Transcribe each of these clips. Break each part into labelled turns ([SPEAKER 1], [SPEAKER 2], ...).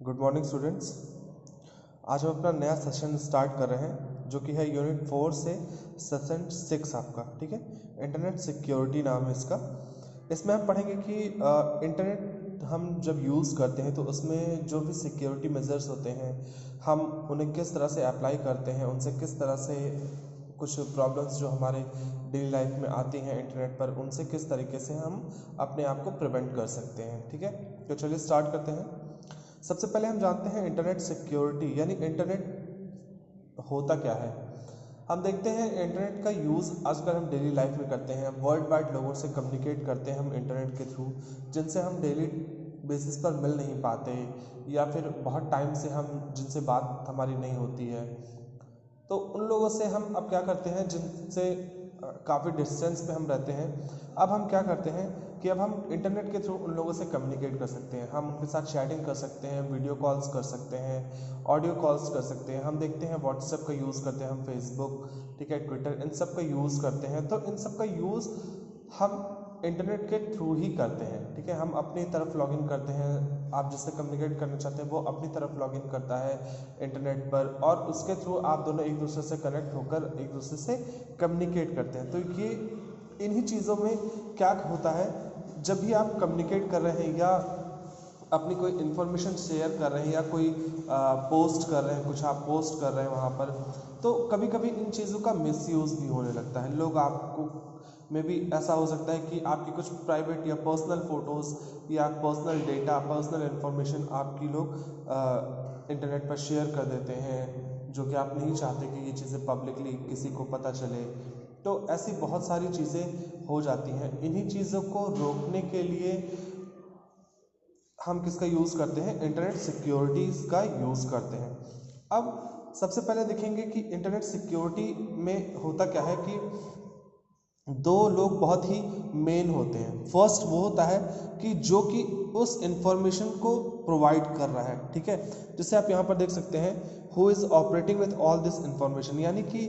[SPEAKER 1] Good morning students. आज हम अपना नया सेशन स्टार्ट कर रहे हैं जो कि है यूनिट 4 से सेशन 6 आपका, ठीक है। इंटरनेट सिक्योरिटी नाम है इसका। इसमें हम पढ़ेंगे कि इंटरनेट हम जब यूज़ करते हैं तो उसमें जो भी सिक्योरिटी मेजर्स होते हैं हम उन्हें किस तरह से अप्लाई करते हैं, उनसे किस तरह से कुछ प्रॉब्लम्स जो हमारे डेली लाइफ में आती हैं इंटरनेट पर, उनसे किस तरीके से हम अपने आप को प्रिवेंट कर सकते हैं, ठीक है। तो चलिए स्टार्ट करते हैं। सबसे पहले हम जानते हैं इंटरनेट सिक्योरिटी यानी इंटरनेट होता क्या है। हम देखते हैं इंटरनेट का यूज़ आजकल हम डेली लाइफ में करते हैं। वर्ल्ड वाइड लोगों से कम्युनिकेट करते हैं हम इंटरनेट के थ्रू, जिनसे हम डेली बेसिस पर मिल नहीं पाते या फिर बहुत टाइम से हम जिनसे बात हमारी नहीं होती है। तो उन लोगों से हम अब क्या करते हैं जिनसे काफ़ी डिस्टेंस पे हम रहते हैं, अब हम क्या करते हैं कि अब हम इंटरनेट के थ्रू उन लोगों से कम्युनिकेट कर सकते हैं। हम उनके साथ चैटिंग कर सकते हैं, वीडियो कॉल्स कर सकते हैं, ऑडियो कॉल्स कर सकते हैं। हम देखते हैं व्हाट्सएप का यूज़ करते हैं हम, फेसबुक, ठीक है, ट्विटर, इन सब का यूज़ करते हैं। तो इन सब का यूज़ हम इंटरनेट के थ्रू ही करते हैं, ठीक है। हम अपनी तरफ लॉगिन करते हैं, आप जिससे कम्युनिकेट करना चाहते हैं वो अपनी तरफ लॉगिन करता है इंटरनेट पर, और उसके थ्रू आप दोनों एक दूसरे से कनेक्ट होकर एक दूसरे से कम्युनिकेट करते हैं। तो ये इन्हीं चीज़ों में क्या होता है, जब भी आप कम्युनिकेट कर रहे हैं या अपनी कोई इन्फॉर्मेशन शेयर कर रहे हैं या कोई पोस्ट कर रहे हैं, कुछ आप पोस्ट कर रहे हैं वहाँ पर, तो कभी कभी इन चीज़ों का मिसयूज़ भी होने लगता है। लोग आपको में भी ऐसा हो सकता है कि आपकी कुछ प्राइवेट या पर्सनल फ़ोटोज़ या पर्सनल डेटा, पर्सनल इन्फॉर्मेशन आपकी लोग इंटरनेट पर शेयर कर देते हैं, जो कि आप नहीं चाहते कि ये चीज़ें पब्लिकली किसी को पता चले। तो ऐसी बहुत सारी चीज़ें हो जाती हैं। इन्हीं चीज़ों को रोकने के लिए हम किसका यूज़ करते हैं, इंटरनेट सिक्योरिटीज़ का यूज़ करते हैं। अब सबसे पहले देखेंगे कि इंटरनेट सिक्योरिटी में होता क्या है कि दो लोग बहुत ही मेन होते हैं। फर्स्ट वो होता है कि जो कि उस इंफॉर्मेशन को प्रोवाइड कर रहा है, ठीक है। जैसे आप यहाँ पर देख सकते हैं, who is operating with all this information, यानी कि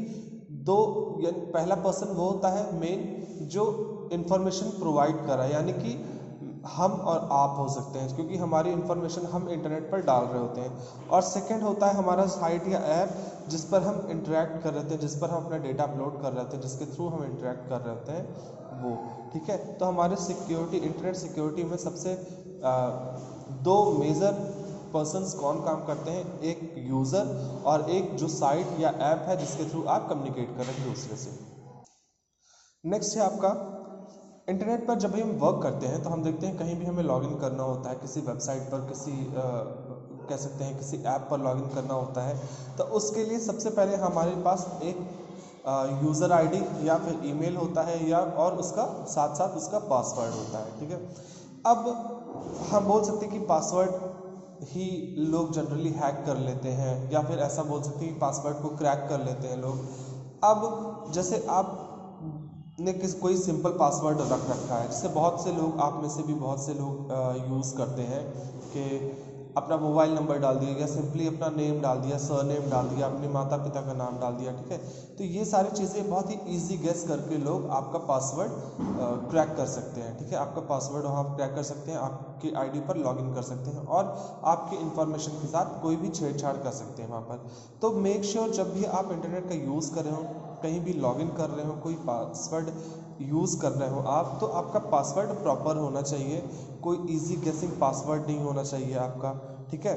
[SPEAKER 1] पहला पर्सन वो होता है मेन जो इंफॉर्मेशन प्रोवाइड कर रहा है, यानी कि हम और आप हो सकते हैं क्योंकि हमारी इन्फॉर्मेशन हम इंटरनेट पर डाल रहे होते हैं। और सेकंड होता है हमारा साइट या ऐप जिस पर हम इंटरेक्ट कर रहे थे, जिस पर हम अपना डेटा अपलोड कर रहे थे, जिसके थ्रू हम इंटरेक्ट कर रहे होते हैं वो, ठीक है। तो हमारे सिक्योरिटी, इंटरनेट सिक्योरिटी में सबसे दो मेजर पर्सन्स कौन काम करते हैं, एक यूज़र और एक जो साइट या ऐप है जिसके थ्रू आप कम्युनिकेट कर रहे हैं दूसरे से। नेक्स्ट है आपका इंटरनेट पर जब भी हम वर्क करते हैं तो हम देखते हैं कहीं भी हमें लॉगिन करना होता है, किसी वेबसाइट पर, किसी कह सकते हैं किसी ऐप पर लॉगिन करना होता है, तो उसके लिए सबसे पहले हमारे पास एक यूज़र आईडी या फिर ईमेल होता है, या और उसका साथ साथ उसका पासवर्ड होता है, ठीक है। अब हम बोल सकते हैं कि पासवर्ड ही लोग जनरली हैक कर लेते हैं, या फिर ऐसा बोल सकते हैं कि पासवर्ड को क्रैक कर लेते हैं लोग। अब जैसे आप ने कोई सिंपल पासवर्ड रख रखा है, जिससे बहुत से लोग, आप में से भी बहुत से लोग यूज़ करते हैं कि अपना मोबाइल नंबर डाल दिया या सिंपली अपना नेम डाल दिया, सरनेम डाल दिया, अपने माता पिता का नाम डाल दिया, ठीक है। तो ये सारी चीज़ें बहुत ही इजी गेस करके लोग आपका पासवर्ड क्रैक कर सकते हैं, ठीक है। आपका पासवर्ड वहाँ क्रैक कर सकते हैं, आपकी आईडी पर लॉगिन कर सकते हैं और आपकी इन्फॉर्मेशन के साथ कोई भी छेड़छाड़ कर सकते हैं वहाँ पर। तो मेक श्योर जब भी आप इंटरनेट का यूज़ कर रहे हो, कहीं भी लॉगिन कर रहे हो, कोई पासवर्ड यूज़ कर रहे हो आप, तो आपका पासवर्ड प्रॉपर होना चाहिए, कोई इजी गेसिंग पासवर्ड नहीं होना चाहिए आपका, ठीक है।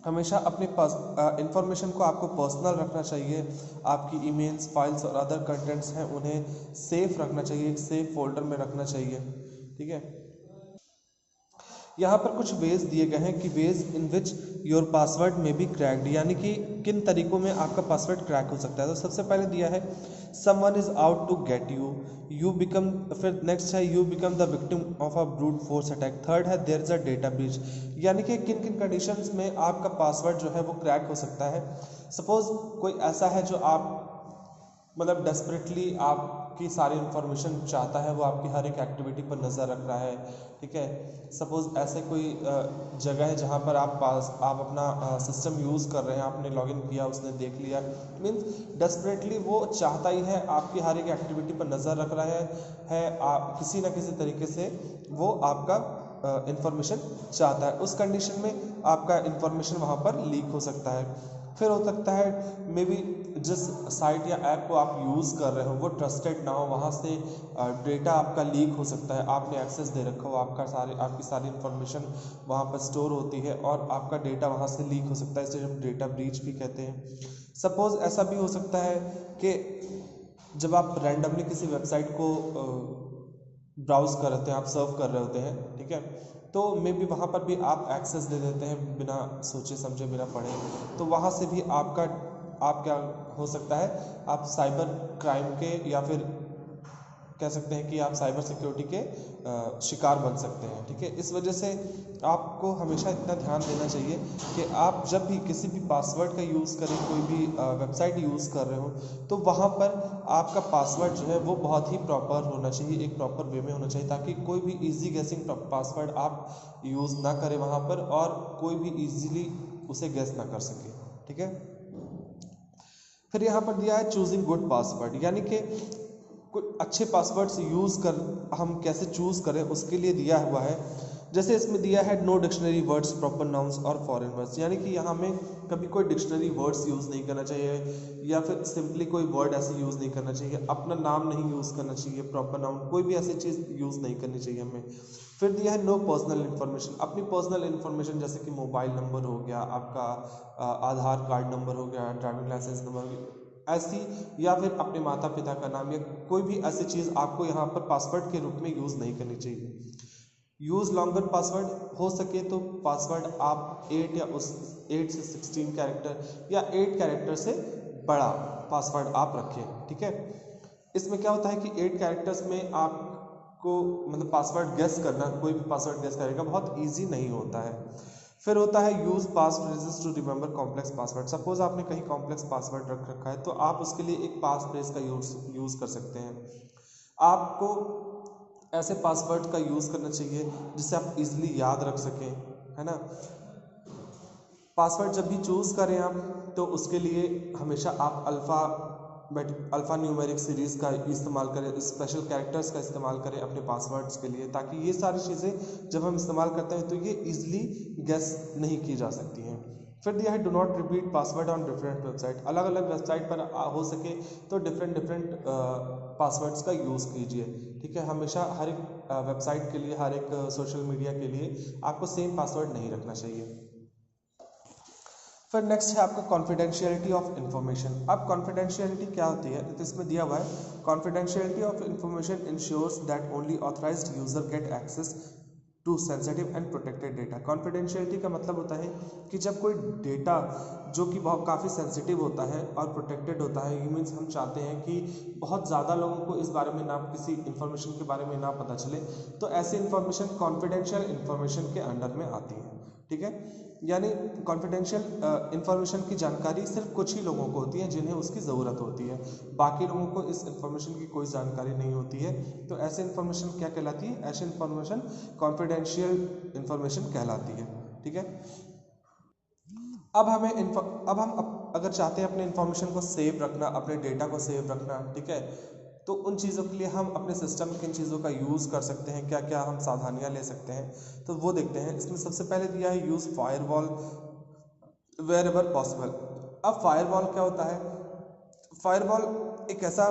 [SPEAKER 1] हमेशा अपने पास इंफॉर्मेशन को आपको पर्सनल रखना चाहिए। आपकी ईमेल्स, फाइल्स और अदर कंटेंट्स हैं उन्हें सेफ रखना चाहिए, एक सेफ फोल्डर में रखना चाहिए, ठीक है। यहाँ पर कुछ वेज दिए गए हैं कि ways in which your password में बी क्रैक्ड, यानी कि किन तरीकों में आपका पासवर्ड क्रैक हो सकता है। तो सबसे पहले दिया है someone is out to get you become, फिर नेक्स्ट है you become the victim of a brute force attack, third है there is a data breach, यानी कि किन किन कंडीशंस में आपका पासवर्ड जो है वो क्रैक हो सकता है। सपोज कोई ऐसा है जो आप मतलब डेस्परेटली आपकी सारी इन्फॉर्मेशन चाहता है, वो आपकी हर एक एक्टिविटी पर नज़र रख रहा है, ठीक है। सपोज़ ऐसे कोई जगह है जहाँ पर आप अपना सिस्टम यूज़ कर रहे हैं, आपने लॉगिन किया, उसने देख लिया, मीन्स डेस्परेटली वो चाहता ही है, आपकी हर एक एक्टिविटी पर नज़र रख रहा है आप किसी ना किसी तरीके से वो आपका इंफॉर्मेशन चाहता है। उस कंडीशन में आपका इंफॉर्मेशन वहाँ पर लीक हो सकता है। फिर हो सकता है मे बी जिस साइट या ऐप को आप यूज़ कर रहे हो वो ट्रस्टेड ना हो, वहाँ से डेटा आपका लीक हो सकता है। आपने एक्सेस दे रखा हो, आपकी सारी इन्फॉर्मेशन वहाँ पर स्टोर होती है और आपका डेटा वहाँ से लीक हो सकता है, इसे हम डेटा ब्रीच भी कहते हैं। सपोज़ ऐसा भी हो सकता है कि जब आप रैंडमली किसी वेबसाइट को ब्राउज़ कर रहे हैं, आप सर्व कर रहे होते हैं, ठीक है, तो मे बी वहाँ पर भी आप एक्सेस दे देते हैं बिना सोचे समझे, बिना पढ़े, तो वहाँ से भी आप क्या हो सकता है, आप साइबर क्राइम के या फिर कह सकते हैं कि आप साइबर सिक्योरिटी के शिकार बन सकते हैं, ठीक है। इस वजह से आपको हमेशा इतना ध्यान देना चाहिए कि आप जब भी किसी भी पासवर्ड का यूज़ करें, कोई भी वेबसाइट यूज़ कर रहे हो, तो वहाँ पर आपका पासवर्ड जो है वो बहुत ही प्रॉपर होना चाहिए, एक प्रॉपर वे में होना चाहिए, ताकि कोई भी इजी गेसिंग पासवर्ड आप यूज़ ना करें वहाँ पर और कोई भी इजीली उसे गेस ना कर सके, ठीक है। फिर यहाँ पर दिया है चूजिंग गुड पासवर्ड, यानी कि कुछ अच्छे पासवर्ड्स यूज़ कर हम कैसे चूज़ करें उसके लिए दिया हुआ है। जैसे इसमें दिया है no dictionary words, proper nouns और फॉरेन वर्ड्स, यानी कि यहाँ में कभी कोई डिक्शनरी वर्ड्स यूज़ नहीं करना चाहिए या फिर सिंपली कोई वर्ड ऐसे यूज़ नहीं करना चाहिए, अपना नाम नहीं यूज़ करना चाहिए, प्रॉपर नाउन कोई भी ऐसी चीज़ यूज़ नहीं करनी चाहिए हमें। फिर दिया है नो पर्सनल इन्फॉर्मेशन, अपनी पर्सनल इन्फॉर्मेशन जैसे कि मोबाइल नंबर हो गया, आपका आधार कार्ड नंबर हो गया, ड्राइविंग लाइसेंस नंबर ऐसी, या फिर अपने माता पिता का नाम या कोई भी ऐसी चीज़ आपको यहाँ पर पासवर्ड के रूप में यूज़ नहीं करनी चाहिए। यूज़ लॉन्गर पासवर्ड, हो सके तो पासवर्ड आप 8 से 16 कैरेक्टर या 8 कैरेक्टर से बड़ा पासवर्ड आप रखें, ठीक है। इसमें क्या होता है कि 8 कैरेक्टर्स में आपको मतलब पासवर्ड गेस करना, कोई भी पासवर्ड गेस करेगा बहुत ईजी नहीं होता है। फिर होता है use pass phrases to remember complex password, suppose आपने कहीं कॉम्प्लेक्स पासवर्ड रख रखा है तो आप उसके लिए एक पास फ्रेज का यूज़ कर सकते हैं। आपको ऐसे पासवर्ड का यूज़ करना चाहिए जिसे आप इजीली याद रख सकें, है ना। पासवर्ड जब भी चूज़ करें आप तो उसके लिए हमेशा आप अल्फ़ा न्यूमेरिक सीरीज़ का इस्तेमाल करें, स्पेशल कैरेक्टर्स का इस्तेमाल करें अपने पासवर्ड्स के लिए, ताकि ये सारी चीज़ें जब हम इस्तेमाल करते हैं तो ये इजीली गेस नहीं की जा सकती हैं। फिर दिया है do not repeat password on different website, अलग अलग वेबसाइट पर हो सके तो डिफरेंट पासवर्ड्स का यूज़ कीजिए, ठीक है। हमेशा हर एक वेबसाइट के लिए, हर एक सोशल मीडिया के लिए आपको सेम पासवर्ड नहीं रखना चाहिए। फिर नेक्स्ट है आपका कॉन्फिडेंशियलिटी ऑफ इन्फॉर्मेशन। अब कॉन्फिडेंशियलिटी क्या होती है, तो इसमें दिया हुआ है confidentiality of information ensures that only authorised user get access to sensitive and protected data. Confidentiality का मतलब होता है कि जब कोई डेटा जो कि बहुत काफ़ी सेंसिटिव होता है और प्रोटेक्टेड होता है, ये मीन्स हम चाहते हैं कि बहुत ज़्यादा लोगों को इस बारे में ना, किसी इन्फॉर्मेशन के बारे में ना पता चले, तो ऐसी इन्फॉर्मेशन कॉन्फिडेंशियल इन्फॉर्मेशन के अंडर में आती है, ठीक है। यानी कॉन्फिडेंशियल इन्फॉर्मेशन की जानकारी सिर्फ कुछ ही लोगों को होती है जिन्हें उसकी ज़रूरत होती है, बाकी लोगों को इस इन्फॉर्मेशन की कोई जानकारी नहीं होती है। तो ऐसे इन्फॉर्मेशन क्या कहलाती है, ऐसी इन्फॉर्मेशन कॉन्फिडेंशियल इन्फॉर्मेशन कहलाती है, ठीक है। अब हम अगर चाहते हैं अपने इन्फॉर्मेशन को सेव रखना, अपने डेटा को सेव रखना, ठीक है, तो उन चीज़ों के लिए हम अपने सिस्टम में किन चीज़ों का यूज़ कर सकते हैं, क्या क्या हम सावधानियां ले सकते हैं, तो वो देखते हैं। इसमें सबसे पहले दिया है use firewall wherever possible. अब फायरवॉल क्या होता है, फायरवॉल एक ऐसा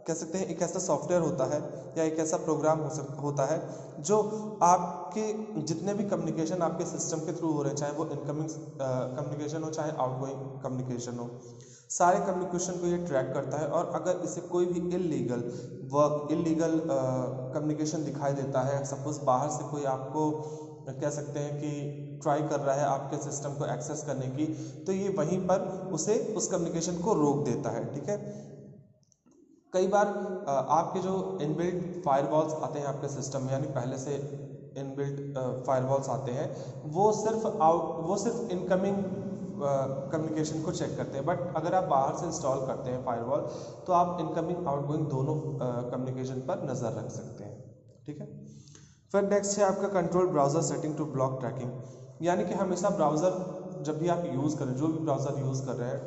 [SPEAKER 1] कह सकते हैं, एक ऐसा सॉफ्टवेयर होता है या एक ऐसा प्रोग्राम होता है जो आपके जितने भी कम्युनिकेशन आपके सिस्टम के थ्रू हो रहे हैं, चाहे वो इनकमिंग कम्युनिकेशन हो चाहे आउटगोइंग कम्युनिकेशन हो, सारे कम्युनिकेशन को ये ट्रैक करता है। और अगर इसे कोई भी इलीगल कम्युनिकेशन दिखाई देता है, सपोज बाहर से कोई आपको कह सकते हैं कि ट्राई कर रहा है आपके सिस्टम को एक्सेस करने की, तो ये वहीं पर उसे उस कम्युनिकेशन को रोक देता है, ठीक है। कई बार आपके जो इनबिल्ट फायरवॉल्स आते हैं आपके सिस्टम में, यानी पहले से इनबिल्ट फायरवॉल्स आते हैं, वो सिर्फ इनकमिंग कम्युनिकेशन को चेक करते हैं, बट अगर आप बाहर से इंस्टॉल करते हैं फायरवॉल तो आप इनकमिंग आउटगोइंग दोनों कम्युनिकेशन पर नज़र रख सकते हैं, ठीक है। फिर नेक्स्ट है आपका control browser setting to block tracking, यानी कि हमेशा ब्राउज़र जब भी आप यूज़ करें, जो भी ब्राउज़र यूज़ कर रहे हैं,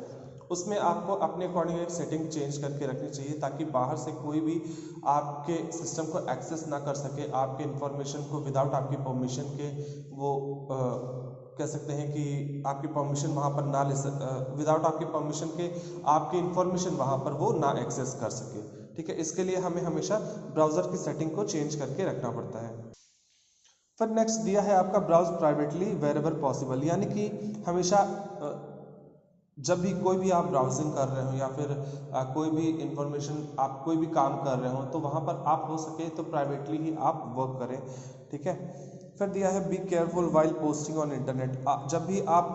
[SPEAKER 1] उसमें आपको अपने अकॉर्डिंग एक सेटिंग चेंज करके रखनी चाहिए ताकि बाहर से कोई भी आपके सिस्टम को एक्सेस ना कर सके, आपके इंफॉर्मेशन को विदाउट आपकी परमिशन के वो कह सकते हैं कि आपकी परमिशन वहाँ पर ना विदाउट आपकी परमिशन के आपकी इंफॉर्मेशन वहाँ पर वो ना एक्सेस कर सके। ठीक है, इसके लिए हमें हमेशा ब्राउज़र की सेटिंग को चेंज करके रखना पड़ता है। फिर नेक्स्ट दिया है आपका ब्राउज प्राइवेटली वेरेवर पॉसिबल, यानी कि हमेशा जब भी कोई भी आप ब्राउजिंग कर रहे हो या फिर कोई भी इंफॉर्मेशन आप कोई भी काम कर रहे हो तो वहाँ पर आप हो सके तो प्राइवेटली ही आप वर्क करें। ठीक है, फिर दिया है be careful while posting on internet. जब भी आप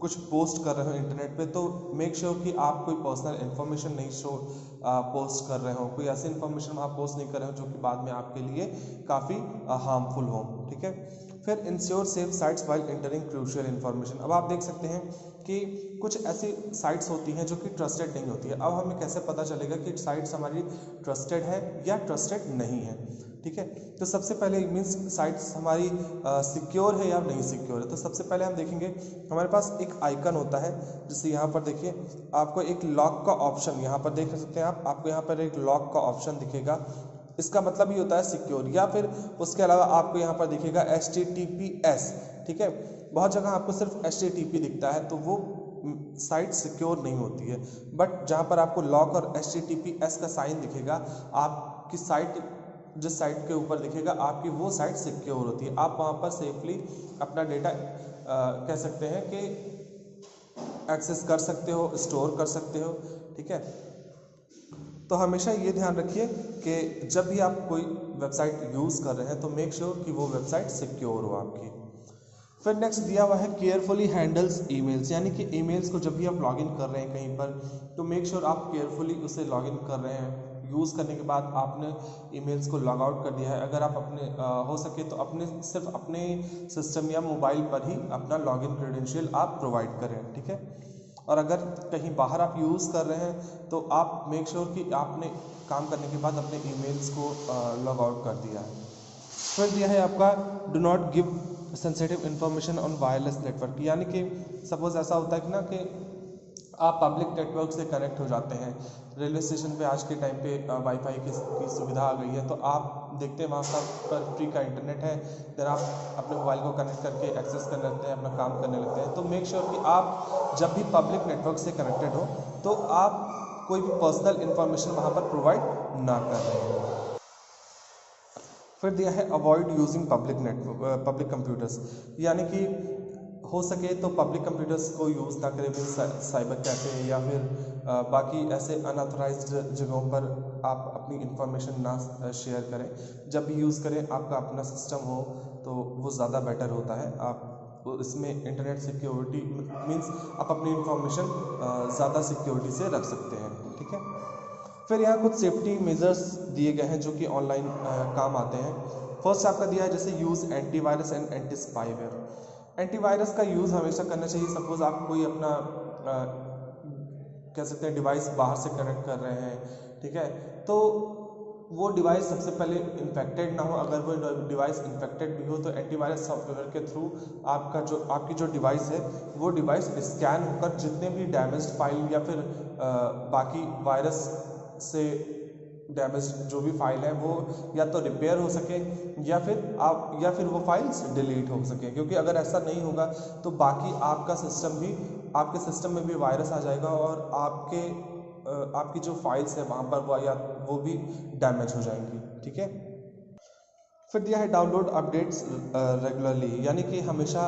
[SPEAKER 1] कुछ पोस्ट कर रहे हो इंटरनेट पे तो मेक श्योर कि आप कोई पर्सनल इन्फॉर्मेशन नहीं पोस्ट कर रहे हो, कोई ऐसी इन्फॉर्मेशन वहाँ पोस्ट नहीं कर रहे हो जो कि बाद में आपके लिए काफ़ी हार्मफुल हो। ठीक है, फिर ensure safe sites while entering crucial information. अब आप देख सकते हैं कि कुछ ऐसी साइट्स होती हैं जो कि ट्रस्टेड नहीं होती है। अब हमें कैसे पता चलेगा कि साइट्स हमारी ट्रस्टेड है या ट्रस्टेड नहीं है? ठीक है, तो सबसे पहले मीन्स साइट्स हमारी सिक्योर है या नहीं सिक्योर है। तो सबसे पहले हम देखेंगे हमारे पास एक आइकन होता है, जैसे यहाँ पर देखिए आपको एक लॉक का ऑप्शन यहाँ पर देख सकते हैं आपको यहाँ पर एक लॉक का ऑप्शन दिखेगा, इसका मतलब ही होता है सिक्योर। या फिर उसके अलावा आपको यहाँ पर दिखेगा HTTPS। ठीक है, बहुत जगह आपको सिर्फ HTTP दिखता है तो वो साइट सिक्योर नहीं होती है, बट जहाँ पर आपको लॉक और HTTPS का साइन दिखेगा आपकी साइट, जिस साइट के ऊपर दिखेगा आपकी वो साइट सिक्योर होती है। आप वहाँ पर सेफली अपना डेटा कह सकते हैं कि एक्सेस कर सकते हो, स्टोर कर सकते हो। ठीक है, तो हमेशा ये ध्यान रखिए कि जब भी आप कोई वेबसाइट यूज़ कर रहे हैं तो मेक श्योर कि वो वेबसाइट सिक्योर हो आपकी। फिर नेक्स्ट दिया हुआ है केयरफुली हैंडल्स ईमेल्स, यानी कि ईमेल्स को जब भी आप लॉगिन कर रहे हैं कहीं पर तो मेक श्योर आप केयरफुली उसे लॉगिन कर रहे हैं। यूज़ करने के बाद आपने ईमेल्स को लॉग आउट कर दिया है, अगर आप अपने हो सके तो सिर्फ अपने सिस्टम या मोबाइल पर ही अपना लॉगिन क्रेडेंशियल आप प्रोवाइड करें। ठीक है, और अगर कहीं बाहर आप यूज़ कर रहे हैं तो आप मेक श्योर कि आपने काम करने के बाद अपने ईमेल्स को लॉग आउट कर दिया है। फिर दिया है आपका do not give sensitive information on wireless network, यानी कि सपोज ऐसा होता है कि ना कि आप पब्लिक नेटवर्क से कनेक्ट हो जाते हैं। रेलवे स्टेशन पे आज के टाइम पे वाईफाई की सुविधा आ गई है, तो आप देखते हैं वहाँ पर फ्री का इंटरनेट है, देन आप अपने मोबाइल को कनेक्ट करके एक्सेस करने लगते हैं, अपना काम करने लगते हैं। तो मेक श्योर कि आप जब भी पब्लिक नेटवर्क से कनेक्टेड हो तो आप कोई भी पर्सनल इन्फॉर्मेशन वहाँ पर प्रोवाइड ना कर रहे हैं। फिर दिया है अवॉइड यूजिंग पब्लिक कंप्यूटर्स, यानी कि हो सके तो पब्लिक कंप्यूटर्स को यूज़ ना करें, साइबर कैफे या फिर बाकी ऐसे अनऑथराइज्ड जगहों पर आप अपनी इंफॉर्मेशन ना शेयर करें। जब भी यूज़ करें आपका अपना सिस्टम हो तो वो ज़्यादा बेटर होता है। आप इसमें इंटरनेट सिक्योरिटी मीन्स आप अपनी इंफॉर्मेशन ज़्यादा सिक्योरिटी से रख सकते हैं। ठीक है, फिर यहाँ कुछ सेफ्टी मेजर्स दिए गए हैं जो कि ऑनलाइन काम आते हैं। फर्स्ट आपका दिया है जैसे use antivirus and anti spyware. Antivirus का यूज़ हमेशा करना चाहिए। सपोज आप कोई अपना कह सकते हैं डिवाइस बाहर से कनेक्ट कर रहे हैं, ठीक है, तो वो डिवाइस सबसे पहले इन्फेक्टेड ना हो। अगर वो डिवाइस इन्फेक्टेड भी हो तो एंटीवायरस सॉफ्टवेयर के थ्रू आपकी जो डिवाइस है वो डिवाइस स्कैन होकर जितने भी डैमेज्ड फाइल या फिर बाकी वायरस से डैमेज जो भी फाइल है वो या तो रिपेयर हो सके या फिर वो फाइल्स डिलीट हो सके, क्योंकि अगर ऐसा नहीं होगा तो बाकी आपके सिस्टम में भी वायरस आ जाएगा और आपकी जो फाइल्स है वहाँ पर वो भी डैमेज हो जाएंगी। ठीक है, फिर दिया है डाउनलोड अपडेट्स रेगुलरली, यानी कि हमेशा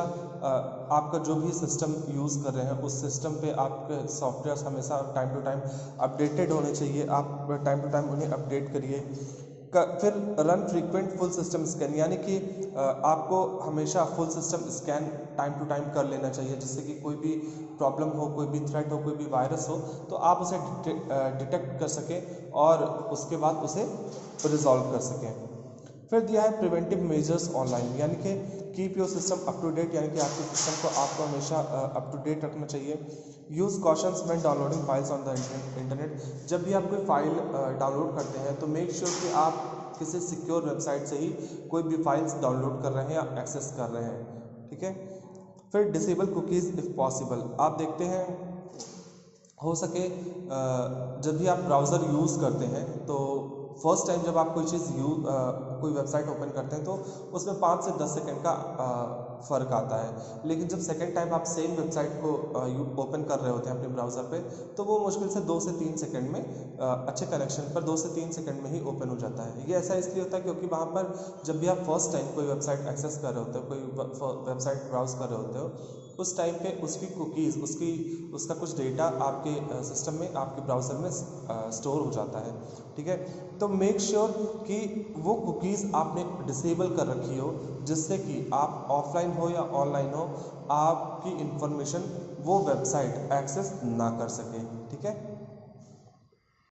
[SPEAKER 1] आपका जो भी सिस्टम यूज़ कर रहे हैं उस सिस्टम पे आपके सॉफ्टवेयर्स हमेशा टाइम टू टाइम अपडेटेड होने चाहिए। आप टाइम टू टाइम उन्हें अपडेट करिए। फिर run frequent full system scan, यानी कि आपको हमेशा full system scan time to time कर लेना चाहिए, जिससे कि कोई भी प्रॉब्लम हो, कोई भी थ्रेट हो, कोई भी वायरस हो तो आप उसे डिटेक्ट कर सकें और उसके बाद उसे रिजॉल्व कर सकें। फिर दिया है प्रिवेंटिव मेजर्स ऑनलाइन, यानी कि keep your system up to date, यानी कि आपके सिस्टम को आपको हमेशा अप टू डेट रखना चाहिए। Use cautions when downloading files on the internet, जब भी आप कोई फाइल डाउनलोड करते हैं तो मेक श्योर कि आप किसी सिक्योर वेबसाइट से ही कोई भी फाइल्स डाउनलोड कर रहे हैं या एक्सेस कर रहे हैं। ठीक है, फिर डिसेबल कुकीज़ इफ़ पॉसिबल। आप देखते हैं हो सके जब भी आप ब्राउज़र यूज़ करते हैं तो फर्स्ट टाइम जब आप कोई चीज़ कोई वेबसाइट ओपन करते हैं तो उसमें 5 से 10 सेकंड का फ़र्क आता है, लेकिन जब सेकंड टाइम आप सेम वेबसाइट को ओपन कर रहे होते हैं अपने ब्राउज़र पे तो वो मुश्किल से 2 से 3 सेकंड में अच्छे कनेक्शन पर 2 से 3 सेकंड में ही ओपन हो जाता है। ये ऐसा इसलिए होता है क्योंकि वहाँ पर जब भी आप फर्स्ट टाइम कोई वेबसाइट एक्सेस कर रहे होते हो, कोई वेबसाइट ब्राउज़ कर रहे होते हो, उस टाइम पे उसकी कुकीज़ उसका कुछ डेटा आपके सिस्टम में, आपके ब्राउज़र में स्टोर हो जाता है। ठीक है, तो मेक श्योर कि वो कुकीज़ आपने डिसेबल कर रखी हो, जिससे कि आप ऑफलाइन हो या ऑनलाइन हो, आपकी इंफॉर्मेशन वो वेबसाइट एक्सेस ना कर सके। ठीक है।